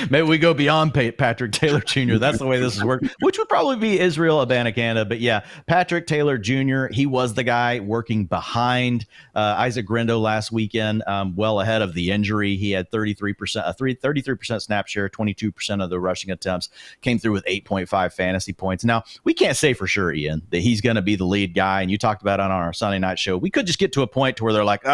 Maybe we go beyond Patrick Taylor Jr. That's the way this has worked, which would probably be Israel Abanikanda. But yeah, Patrick Taylor Jr., he was the guy working behind Isaac Guerendo last weekend, well ahead of the injury. He had 33% snap share, 22% of the rushing attempts, came through with 8.5 fantasy points. Now, we can't say for sure, Ian, that he's going to be the lead guy. And you talked about it on our Sunday night show. We could just get to a point point to where they're like,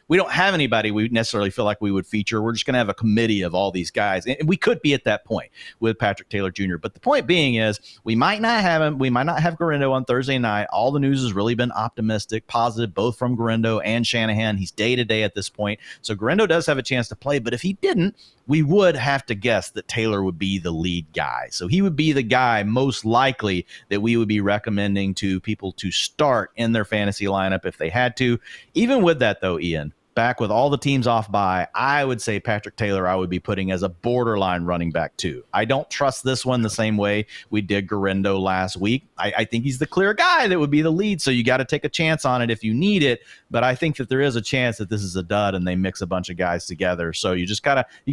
we don't have anybody we necessarily feel like we would feature. We're just going to have a committee of all these guys. And we could be at that point with Patrick Taylor Jr. But the point being is we might not have him. We might not have Garindo on Thursday night. All the news has really been optimistic, positive, both from Garindo and Shanahan. He's day-to-day at this point. So Garindo does have a chance to play. But if he didn't, we would have to guess that Taylor would be the lead guy. So he would be the guy most likely that we would be recommending to people to start in their fantasy lineup if they had to. Even with that, though, Ian, back with all the teams off by, I would say Patrick Taylor I would be putting as a borderline running back too. I don't trust this one the same way we did Garindo last week. I think he's the clear guy that would be the lead, so you got to take a chance on it if you need it. But I think that there is a chance that this is a dud and they mix a bunch of guys together. So you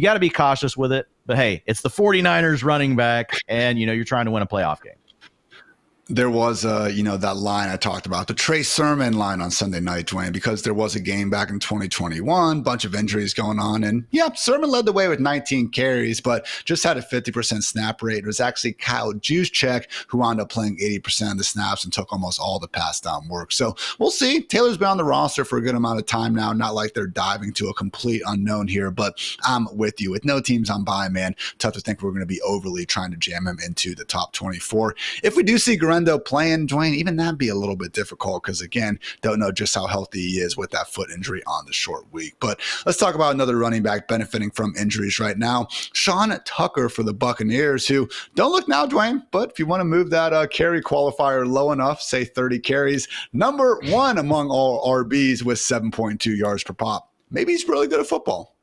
gotta be cautious with it. But hey, it's the 49ers running back, and you're trying to win a playoff game. There was, that line I talked about, the Trey Sermon line on Sunday night, Dwayne, because there was a game back in 2021, bunch of injuries going on. And yeah, Sermon led the way with 19 carries, but just had a 50% snap rate. It was actually Kyle Juszczyk who wound up playing 80% of the snaps and took almost all the pass down work. So we'll see. Taylor's been on the roster for a good amount of time now. Not like they're diving to a complete unknown here, but I'm with you. With no teams on bye, man, tough to think we're going to be overly trying to jam him into the top 24. If we do see Garindo playing, Dwayne, even that'd be a little bit difficult because, again, don't know just how healthy he is with that foot injury on the short week. But let's talk about another running back benefiting from injuries right now. Sean Tucker for the Buccaneers, who don't look now, Dwayne, but if you want to move that carry qualifier low enough, say 30 carries, number one among all RBs with 7.2 yards per pop. Maybe he's really good at football.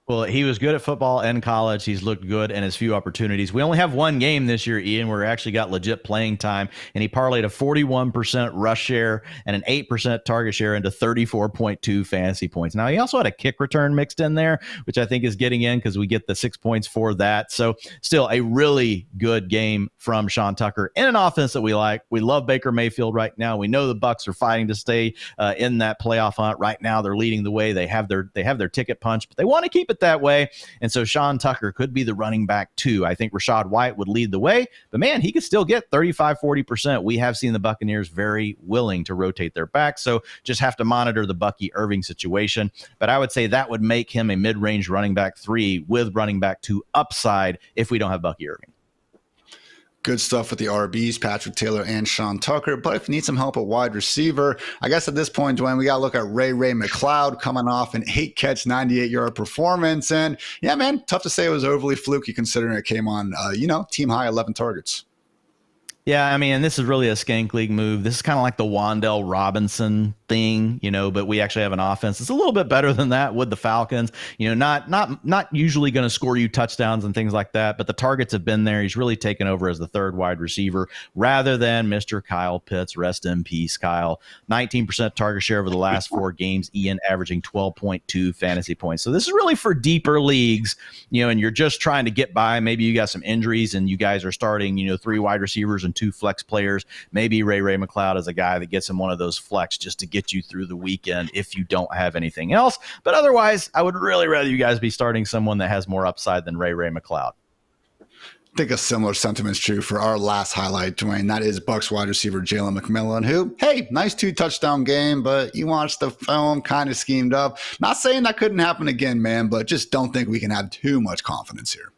Well, he was good at football and college. He's looked good in his few opportunities. We only have one game this year, Ian, where he actually got legit playing time, and he parlayed a 41% rush share and an 8% target share into 34.2 fantasy points. Now, he also had a kick return mixed in there, which I think is getting in because we get the 6 points for that. So still a really good game from Sean Tucker in an offense that we like. We love Baker Mayfield right now. We know the Bucs are fighting to stay in that playoff hunt. Right now, they're leading the way. They have their ticket punch, but they want to keep it that way. And so Sean Tucker could be the running back too. I think Rachaad White would lead the way, but man, he could still get 35-40%. We have seen the Buccaneers very willing to rotate their back. So just have to monitor the Bucky Irving situation. But I would say that would make him a mid-range running back 3 with running back 2 upside if we don't have Bucky Irving. Good stuff with the RBs, Patrick Taylor and Sean Tucker. But if you need some help at wide receiver, I guess at this point, Dwayne, we got to look at Ray McCloud coming off an 8-catch, 98-yard performance. And yeah, man, tough to say it was overly fluky considering it came on, team high 11 targets. Yeah, I mean, and this is really a skank league move. This is kind of like the Wan'Dale Robinson thing, but we actually have an offense that's a little bit better than that with the Falcons. Not usually going to score you touchdowns and things like that, but the targets have been there. He's really taken over as the third wide receiver rather than Mr. Kyle Pitts. Rest in peace, Kyle. 19% target share over the last 4 games, Ian averaging 12.2 fantasy points. So this is really for deeper leagues, and you're just trying to get by. Maybe you got some injuries and you guys are starting, 3 wide receivers and 2 flex players. Maybe Ray McCloud is a guy that gets him one of those flex just to get you through the weekend if you don't have anything else. But otherwise, I would really rather you guys be starting someone that has more upside than Ray McCloud. I think a similar sentiment is true for our last highlight, Dwayne. That is Bucs wide receiver Jalen McMillan, who, hey, nice 2-touchdown game, but you watch the film, kind of schemed up. Not saying that couldn't happen again, man, but just don't think we can have too much confidence here.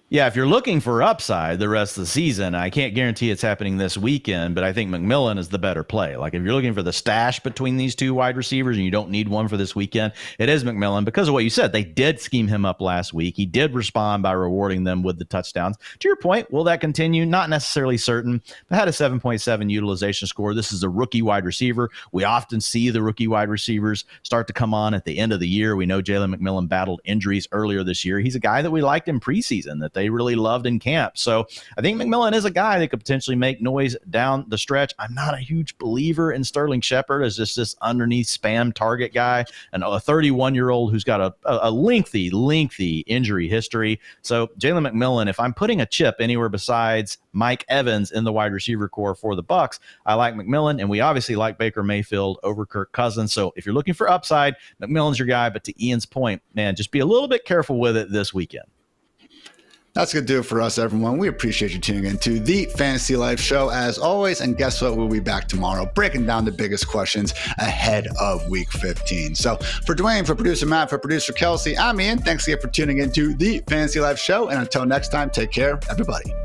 Yeah, if you're looking for upside the rest of the season, I can't guarantee it's happening this weekend, but I think McMillan is the better play. Like if you're looking for the stash between these 2 wide receivers and you don't need one for this weekend, it is McMillan because of what you said. They did scheme him up last week. He did respond by rewarding them with the touchdowns. To your point, will that continue? Not necessarily certain, but had a 7.7 utilization score. This is a rookie wide receiver. We often see the rookie wide receivers start to come on at the end of the year. We know Jalen McMillan battled injuries earlier this year. He's a guy that we liked in preseason, that they really loved in camp. So I think McMillan is a guy that could potentially make noise down the stretch. I'm not a huge believer in Sterling Shepard as just this underneath spam target guy, and a 31-year-old who's got a lengthy injury history. So Jalen McMillan, if I'm putting a chip anywhere besides Mike Evans in the wide receiver core for the Bucs, I like McMillan, and we obviously like Baker Mayfield over Kirk Cousins. So if you're looking for upside, McMillan's your guy. But to Ian's point, man, just be a little bit careful with it this weekend. That's going to do it for us, everyone. We appreciate you tuning in to the Fantasy Life Show as always. And guess what? We'll be back tomorrow breaking down the biggest questions ahead of week 15. So for Dwayne, for producer Matt, for producer Kelsey, I'm Ian. Thanks again for tuning in to the Fantasy Life Show. And until next time, take care, everybody.